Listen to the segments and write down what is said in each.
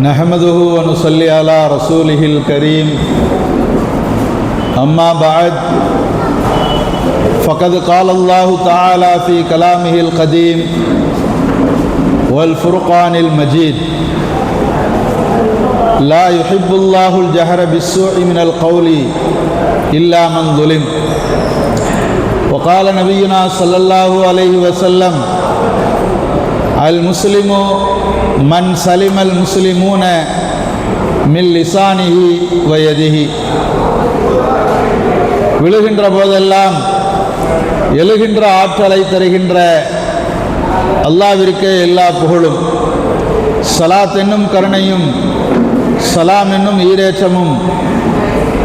नहमदुहु व नुसल्ली अला रसूलिहिल करीम अम्मा बाद फ़क़द क़ाल अल्लाहु तआला फ़ी कलामिहिल क़दीम वल फ़ुरक़ानिल मजीद ला युहिब्बुल्लाहुल जहर बिस्सूइ मिनल क़ौलि इल्ला मन ज़ुलिम व क़ाल नबियुना सल्लल्लाहु अलैहि वसल्लम अल मुस्लिमु मन सलिमल मुस्लिमून मिन लिसानिही व यदिही. விழுகின்ற போதெல்லாம் எழுகின்ற ஆற்றலை தருகின்ற அல்லாஹ்விற்கே எல்லா புகழும், ஸலாத் என்னும் கருணையும் சலாம் என்னும் ஈரேற்றமும்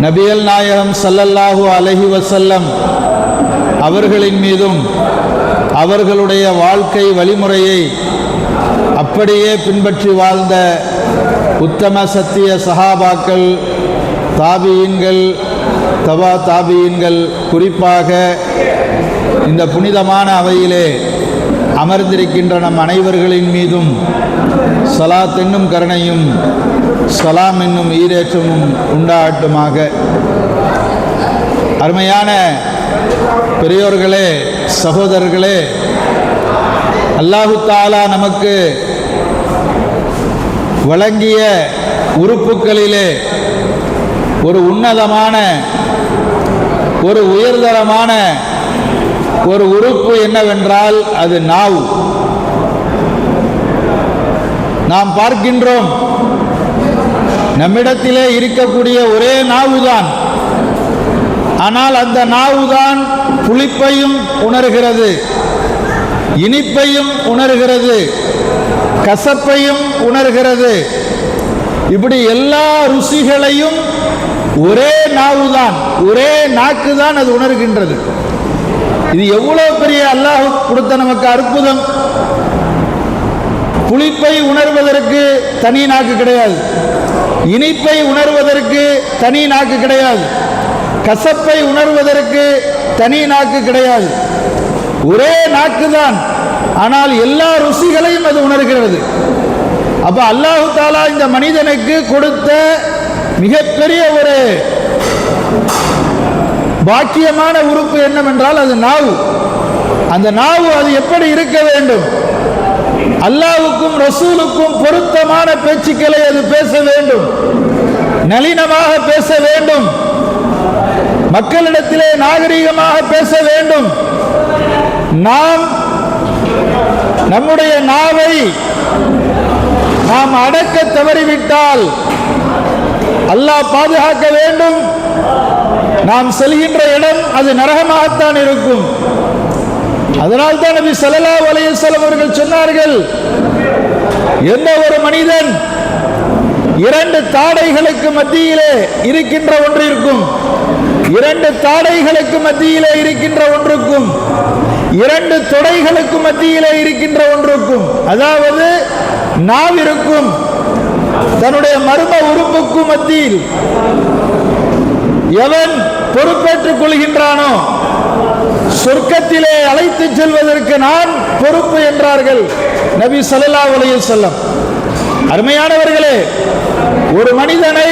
நபியல் நாயகம் ஸல்லல்லாஹு அலைஹி வஸல்லம் அவர்களின் மீதும் அவர்களுடைய வாழ்க்கை வழிமுறையை அப்படியே பின்பற்றி வாழ்ந்த உத்தம சத்திய சஹாபாக்கள், தாபியீன்கள், தபா தாபியீன்கள், குறிப்பாக இந்த புனிதமான அவையிலே அமர்ந்திருக்கின்ற நம் அனைவர்களின் மீதும் ஸலாத் என்னும் கருணையும் சலாம் என்னும் ஈரேற்றமும் உண்டாகட்டுமாக. அருமையான பெரியோர்களே, சகோதரர்களே, அல்லாஹு தஆலா நமக்கு வழங்கிய உறுப்புகளிலே ஒரு உன்னதமான, ஒரு உயர்தரமான ஒரு உறுப்பு என்னவென்றால் அது நாவு. நாம் பார்க்கின்றோம், நம்மிடத்திலே இருக்கக்கூடிய ஒரே நாவுதான். ஆனால் அந்த நாவுதான் புளிப்பையும் உணர்கிறது, இனிப்பையும் உணர்கிறது, கசப்பையும் உணர்கிறது. இப்படி எல்லா ருசிகளையும் ஒரே நாவுதான், ஒரே நாக்கு தான் அது உணர்கின்றது. இது எவ்வளவு பெரிய அல்லாஹ் கொடுத்த நமக்கு அற்புதம். புளிப்பை உணர்வதற்கு தனி நாக்கு கிடையாது, இனிப்பை உணர்வதற்கு தனி நாக்கு கிடையாது, கசப்பை உணர்வதற்கு தனி நாக்கு கிடையாது. ஒரே நாக்கு தான், ஆனால் எல்லா ருசிகளையும் அது உணர்கிறது. அப்ப அல்லாஹு தஆலா இந்த மனிதனுக்கு கொடுத்த மிகப்பெரிய ஒரு பாக்கியமான உறுப்பு என்னவென்றால் அது நாவு. அந்த நாவு அது எப்படி இருக்க வேண்டும்? அல்லாஹ்வுக்கும் ரசூலுக்கும் பொருத்தமான பேச்சுக்களை அது பேச வேண்டும், நளினமாக பேச வேண்டும், மக்களிடத்திலே நாகரீகமாக பேச வேண்டும். நாம் நம்முடைய நாவை நாம் அடக்க தவறிவிட்டால் அல்லாஹ் பாதுகாக்க வேண்டும். நாம் செல்கின்ற இடம் அது நரகமாகத்தான் இருக்கும். அதனால் தான் நபி ஸல்லல்லாஹு அலைஹி வஸல்லம் அவர்கள் சொன்னார்கள், எந்த ஒரு மனிதன் இரண்டு தாடைகளுக்கு மத்தியிலே இருக்கின்ற ஒன்று இருக்கும், இரண்டு தாடைகளுக்கு மத்தியிலே இருக்கின்ற ஒன்றுக்கும், இரண்டு தொடைகளுக்கு மத்தியிலே இருக்கின்ற ஒன்றுக்கும், அதாவது நாவிற்கும் தன்னுடைய மர்ம உறுப்புக்கும் மத்தியில் எவன் பொறுப்பேற்றுக் கொள்கின்றானோ சொர்க்கத்திலே அழைத்து செல்வதற்கு நான் பொறுப்பு என்றார்கள் நபி ஸல்லல்லாஹு அலைஹி வஸல்லம். அருமையானவர்களே, ஒரு மனிதனை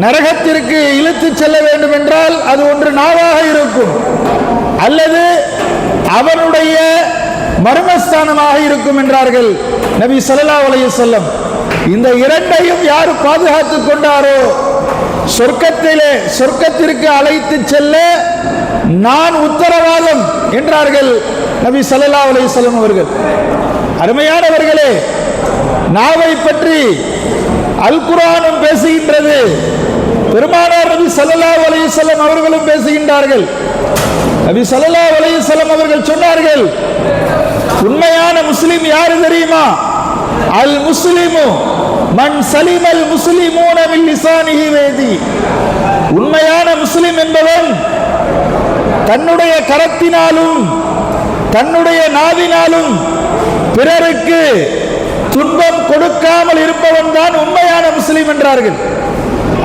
நரகத்திற்கு இழுத்து செல்ல வேண்டும் என்றால் அது ஒன்று நாவாக இருக்கும், அல்லது அவனுடைய மர்மஸ்தானமாக இருக்கும் என்றார்கள் நபி ஸல்லல்லாஹு அலைஹி வஸல்லம். இந்த இரண்டையும் யார் பாதுகாத்துக் கொண்டாரோ சொர்க்கத்திற்கு அழைத்து செல்ல நான் உத்தரவாதம் என்றார்கள் நபி ஸல்லல்லாஹு அலைஹி வஸல்லம் அவர்கள். அருமையானவர்களே, நாவை பற்றி அல் குர்ஆனும் பேசுகின்றது, பெருமானார் நபி ஸல்லல்லாஹு அலைஹி வஸல்லம் அவர்களும் பேசுகின்றார்கள். நபி ஸல்லல்லாஹு அலைஹி வஸல்லம் அவர்கள் சொன்னார்கள், உண்மையான முஸ்லிம் யாரு தெரியுமா? அல் முஸ்லிமு மன் சலிமல் முஸ்லிமூன மின் லிசானிஹி வ யதிஹி. உண்மையான முஸ்லிம் என்பவன் தன்னுடைய கரத்தினாலும் தன்னுடைய நாவினாலும் பிறருக்கு துன்பம் கொடுக்காமல் இருப்பவன் தான் உண்மையான முஸ்லிம் என்றார்கள்.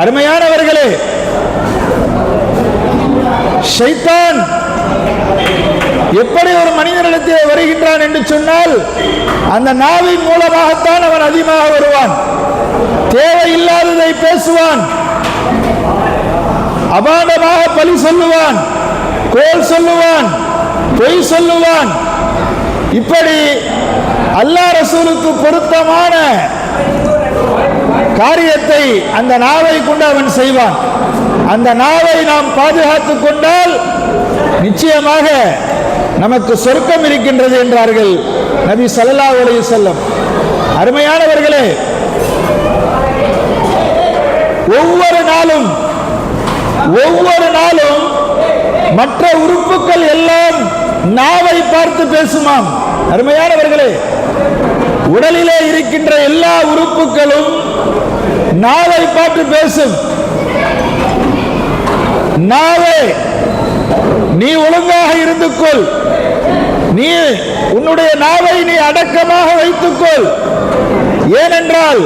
அருமையானவர்களே, ஷைத்தான் எப்படி ஒரு மனிதனிடத்தில் வருகின்றான் என்று சொன்னால் அந்த நாவின் மூலமாகத்தான் அவன் அதிகமாக வருவான். அபாண்டத்தை பேசுவான், அபாண்டமாக பழி சொல்லுவான், கோல் சொல்லுவான், பொய் சொல்லுவான். இப்படி அல்லாஹ் ரசூலுக்கு பொருத்தமான காரியத்தை அந்த நாவை கொண்டு அவன் செய்வான். அந்த நாவை நாம் பாதுகாத்துக் கொண்டால் நிச்சயமாக நமக்கு சொர்க்கம் இருக்கின்றது என்றார்கள் நபி ஸல்லல்லாஹு அலைஹி வஸல்லம். அருமையானவர்களே, ஒவ்வொரு நாளும் மற்ற உறுப்புகள் எல்லாம் நாவை பார்த்து பேசுமாம். அருமையானவர்களே, உடலிலே இருக்கின்ற எல்லா உறுப்புகளும் நாவை பார்த்து பேசும். நாவே, நீ ஒழுங்காக இருந்து கொள், நீ உன்னுடைய நாவை நீ அடக்கமாக வைத்துக்கொள், ஏனென்றால்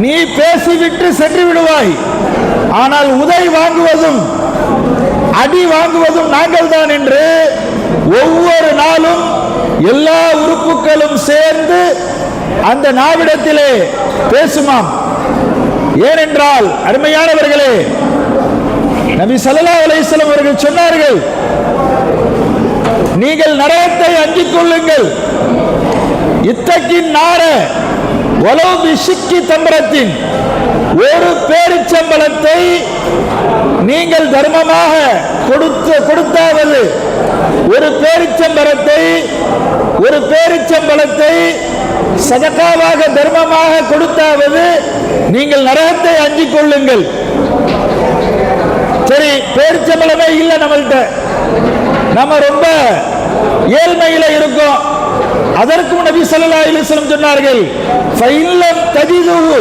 நீ பேசிவிட்டு சென்று விடுவாய். ஆனால் உதை வாங்குவதும் அடி வாங்குவதும் நாங்கள் தான் என்று ஒவ்வொரு நாளும் எல்லா உறுப்புகளும் சேர்ந்து அந்த நாவிடத்திலே பேசுமாம். ஏனென்றால் அருமையானவர்களே, நபி ஸல்லல்லாஹு அலைஹி வஸல்லம் அவர்கள் சொன்னார்கள், நீங்கள் நரகத்தை அஞ்சிக் கொள்ளுங்கள், இத்தக்கின் நார வலவு பிஷிக்கி தம்பரத்தின், ஒரு பேரிச்சம்பழத்தை நீங்கள் தர்மமாக கொடுத்தாவது, ஒரு பேரிச்சம்பழத்தை சதகாவாக தர்மமாக கொடுத்தாவது நீங்கள் நரகத்தை அஞ்சிக் கொள்ளுங்கள். சரி, பேரிச்சம்பழமே இல்லை நம்மள்கிட்ட, நம்ம ரொம்ப ஏழ்மையில இருக்கோம். அதற்கும் நபி ஸல்லல்லாஹு அலைஹி வஸல்லம் சொன்னார்கள், ஃபைல்லம் தஜிதுஹு,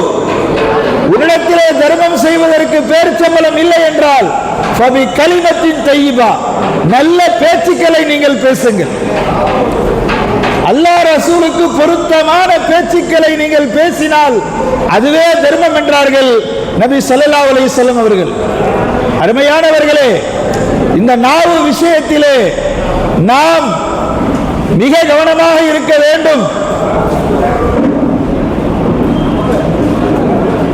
உன்னிடத்திலே தர்மம் செய்வதற்கு பேரிச்சம்பழம் இல்லை என்றால் ஃபபி கலிமத்தின் தய்யிபா, நல்ல பேச்சுக்களை நீங்கள் பேசுங்கள். அல்லாஹ் ரசூலுக்கு பொருத்தமான பேச்சுக்களை நீங்கள் பேசினால் அதுவே தர்மம் என்றார்கள் நபி ஸல்லல்லாஹு அலைஹி வஸல்லம் அவர்கள். அருமையானவர்களே, இந்த நாவு விஷயத்திலே நாம் மிக கவனமாக இருக்க வேண்டும்.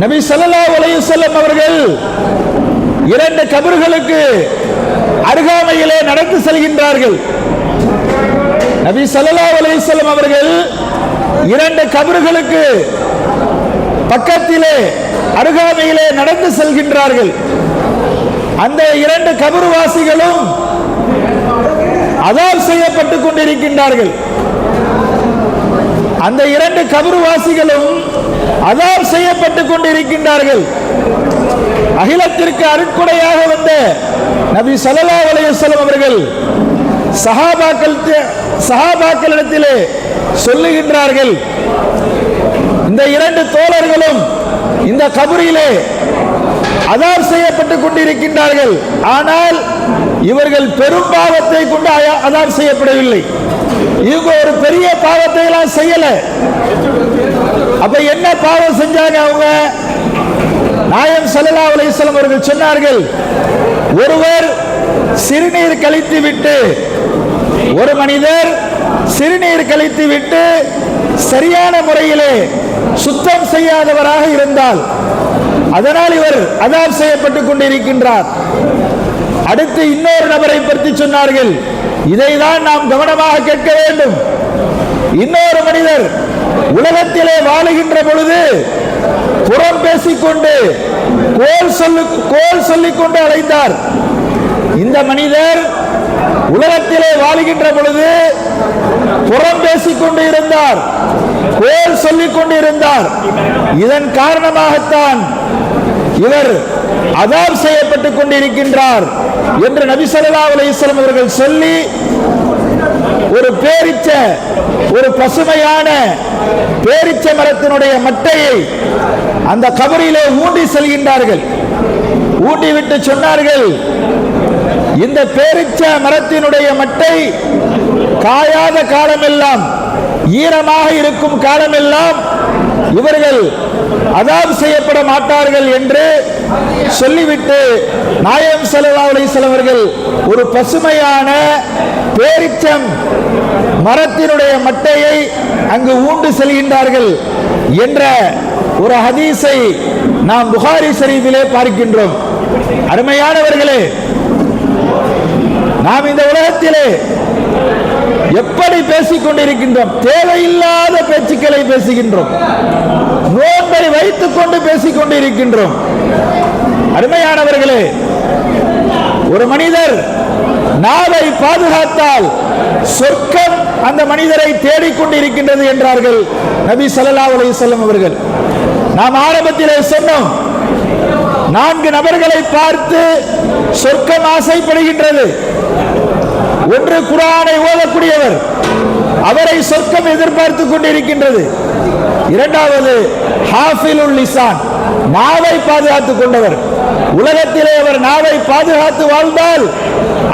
நபி ஸல்லல்லாஹு அலைஹி வஸல்லம் அவர்கள் 2 கபர்களுக்கு அருகாமையிலே நடந்து செல்கின்றார்கள். நபி ஸல்லல்லாஹு அலைஹி வஸல்லம் அவர்கள் 2 கபர்களுக்கு பக்கத்திலே அருகாமையிலே நடந்து செல்கின்றார்கள். அந்த 2 கபர்வாசிகளும் அதாப் செய்யப்பட்டுக் கொண்டிருக்கின்றார்கள். அந்த 2 கபர்வாசிகளும் அதாப் செய்யப்பட்டுக் கொண்டிருக்கின்றார்கள். அகிலத்திற்கு அருட்கொடையாக வந்த நபி ஸல்லல்லாஹு அலைஹி வஸல்லம் அவர்கள் சஹாபாக்களிடத்திலே சொல்லுகின்றார்கள், இந்த 2 தோழர்களும் இந்த கபரிலே அதாப் செய்யப்பட்டுக் கொண்டிருக்கின்றார்கள். ஆனால் இவர்கள் பெரும் பாவத்தை கொண்டு அதாப் செய்யப்படவில்லை. இவங்க ஒரு பெரிய பாவத்தை எல்லாம் செய்யல. அப்ப என்ன பாவம் செஞ்சாங்க அவங்க? நாயகம் ஸல்லல்லாஹு அலைஹி வஸல்லம் அவர்கள் சொன்னார்கள், ஒருவர் சிறுநீர் கழித்து விட்டு, ஒரு மனிதர் சிறுநீர் கழித்து விட்டு சரியான முறையிலே சுத்தம் செய்யாதவராக இருந்தால் அதனால் இவர் அதாப் செய்யப்பட்டுக் கொண்டிருக்கின்றார். அடுத்து இன்னொரு நபரை பற்றி சொன்னார்கள், இதைதான் நாம் கவனமாக கேட்க வேண்டும். இன்னொரு மனிதர் உலகத்திலே வாழுகின்ற பொழுது புறம் பேசிக்கொண்டு கோல் சொல்லிக்கொண்டு அழைத்தார். இந்த மனிதர் உலகத்திலே வாழுகின்ற பொழுது புறம் பேசிக்கொண்டு இருந்தார், கோல் சொல்லிக் கொண்டு இருந்தார். இதன் காரணமாகத்தான் இவர் அதாப் செய்யப்பட்டுக் கொண்டிருக்கின்றார் என்று நபி ஸல்லல்லாஹு அலைஹி வஸல்லம் அவர்கள் சொல்லி, ஒரு பசுமையான பேரிச்ச மரத்தினுடைய மட்டையை அந்த கபரிலே ஊண்டி செல்கின்றார்கள். ஊண்டி விட்டு சொன்னார்கள், இந்த பேரிச்ச மரத்தினுடைய மட்டை காயாத காலமெல்லாம், ஈரமாக இருக்கும் காலமெல்லாம் இவர்கள் அதாப் செய்யப்பட மாட்டார்கள் என்று சொல்லிவிட்டு நாயகம் ஸல்லல்லாஹு அலைஹி வஸல்லம் அவர்கள் ஒரு பசுமையான பேரிச்சம் மரத்தினுடைய மட்டையை அங்கு ஊண்டு செல்கின்றார்கள் என்ற ஒரு ஹதீஸை நாம் புகாரி ஷரீஃபிலே பார்க்கின்றோம். அருமையானவர்களே, நாம் இந்த உலகத்திலே எப்படி பேசிக் கொண்டிருக்கின்றோம்? தேவையில்லாத பேச்சுக்களை பேசுகின்றோம். நோன்பை வைத்துக் கொண்டு பேசிக் கொண்டிருக்கின்றோம். அருமையானவர்களே, ஒரு மனிதர் நாவை பாதுகாத்தால் சொர்க்கம் அந்த மனிதரை தேடிக்கொண்டிருக்கின்றது என்றார்கள் நபி ஸல்லல்லாஹு அலைஹி வஸல்லம் அவர்கள். நாம் ஆரம்பத்திலே சொன்னோம், 4 நபர்களை பார்த்து சொர்க்கம் ஆசைப்படுகின்றது. ஒன்று குர்ஆனை ஓதக்கூடியவர், அவரை சொர்க்கம் எதிர்பார்த்து கொண்டிருக்கின்றது. இரண்டாவது ஹாஃபிலுல் லிசான், நாவை பாதுகாத்துக் கொண்டவர். உலகத்திலே அவர் நாவை பாதுகாத்து வாழ்ந்தால்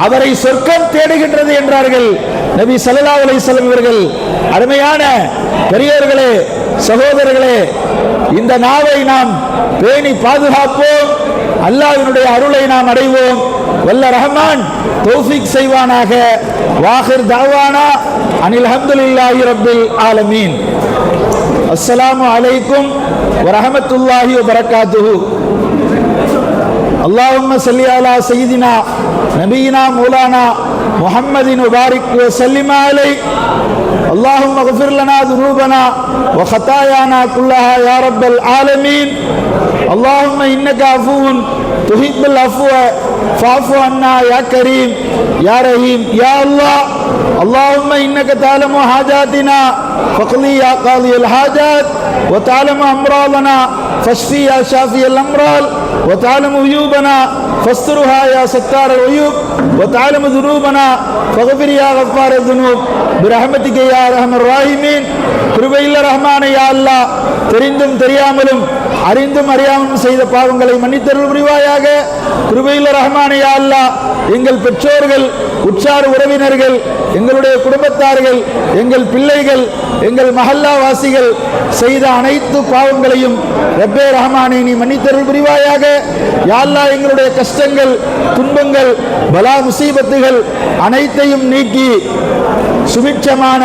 அவரை சொர்க்கம் தேடுகின்றது என்றார்கள் நபி ஸல்லல்லாஹு அலைஹி வஸல்லம் அவர்கள். அருமையான பெரியவர்களே, சகோதரர்களே, இந்த நாவை நாம் பேணி பாதுகாப்போம். அல்லாஹ்வினுடைய அருளை நாம் அடைவோம். வல்ல ரஹ்மான் தௌஃபீக் செய்வானாக. வாஹிர் தஅவானா அனில் ஹம்துலில்லாஹி ரப்பில் ஆலமீன். அஸ்ஸலாமு அலைக்கும் வரஹ்மத்துல்லாஹி வபரகாத்துஹு. அல்லாஹும்ம ஸல்லி அலா சய்யிதினா நபியினா மௌலானா முஹம்மதின் வபாரிக் வஸல்லிம் அலைஹி. اللهم اغفر لنا ذنوبنا وخطايانا كلها يا رب العالمين. اللهم إنك عفو تحب العفو فاعف عنا يا كريم يا رحيم يا الله. اللهم إنك تعلم حاجاتنا فاقضي يا قاضي الحاجات، وتعلم أمراضنا فاشفي يا شافي الأمراض، وتعلم عيوبنا فاسترها يا ستار العيوب، وتعلم ذنوبنا فاغفر يا غفار الذنوب برحمتك يا أرحم الراحمين. கிருபையுள்ள ரஹ்மானே, யா அல்லாஹ், தெரிந்தும் தெரியாமலும் அறிந்தும் அறியாமலும் செய்த பாவங்களை மன்னித்தருள் புரிவாயாக. கிருபையுள்ள ரஹ்மானே, யா அல்லாஹ், எங்கள் பெற்றோர்கள், உற்றார் உறவினர்கள், எங்களுடைய குடும்பத்தார்கள், எங்கள் பிள்ளைகள், எங்கள் மஹல்லா வாசிகள் செய்த அனைத்து பாவங்களையும் ரப்பே ரஹ்மானே நீ மன்னித்தருள் புரிவாயாக. யா அல்லாஹ், எங்களுடைய கஷ்டங்கள், துன்பங்கள், பலா முசீபத்துகள் அனைத்தையும் நீக்கி சுபிட்சமான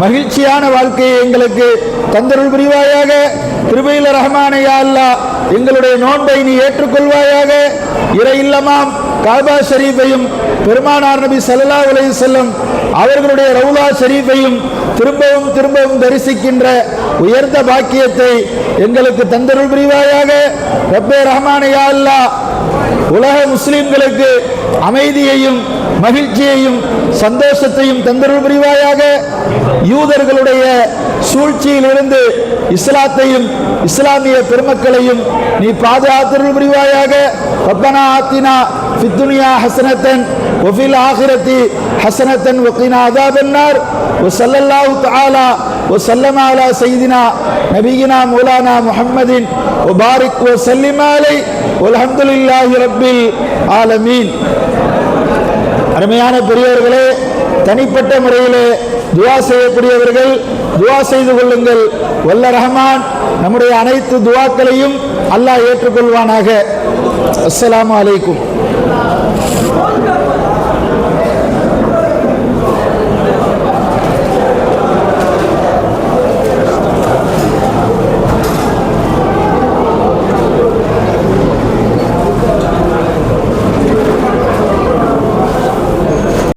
மகிழ்ச்சியான வாழ்க்கையை எங்களுக்கு தந்தருள் புரிவாயாக. கிருபையுள்ள ரஹ்மானே, யா அல்லாஹ், எங்களுடைய நோன்பை நீ ஏற்றுக்கொள்வாயாக. இறை இல்லமாம் காபா ஷரீஃபையும் பெருமானார் நபி ஸல்லல்லாஹு அலைஹி வஸல்லம் அவர்களுடைய ரவுலா ஷரீஃபையும் திரும்பவும் திரும்பவும் தரிசிக்கின்ற உயர்ந்த பாக்கியத்தை எங்களுக்கு தந்தருள் புரிவாயாக. ரப்பே ரஹ்மானே, யா அல்லாஹ், உலக முஸ்லிம்களுக்கு அமைதியையும் மகிழ்ச்சியையும் சந்தோஷத்தையும் தந்தருள் புரிவாயாக. யூதர்களுடைய சூழ்ச்சியிலிருந்து இஸ்லாத்தையும் இஸ்லாமிய பெருமக்களையும் நீ பாதுகாத்தருள் புரிவாயாக. ரப்பனா ஆத்தினா ஃபித் துன்யா ஹஸனத்தன் வ ஃபில் ஆখিরাতি ஹஸனத்தன் வ கினா அஸாபன்னார். வ ஸல்லல்லாஹு தஆலா வ ஸல்லம அலா சய்யிதினா நபியினா மௌலானா முஹம்மதின் வ பாரிக் வ ஸல்லிம் அலைஹி வல்ஹம்துலில்லாஹி ரப்பில் ஆலமீன். அருமையான பெரியவர்களே, தனிப்பட்ட முறையிலே துஆ செய்யக்கூடியவர்கள் துஆ செய்து கொள்ளுங்கள். வல்ல ரஹ்மான் நம்முடைய அனைத்து துஆக்களையும் அல்லாஹ் ஏற்றுக்கொள்வானாக. அஸ்ஸலாமு அலைக்கும்.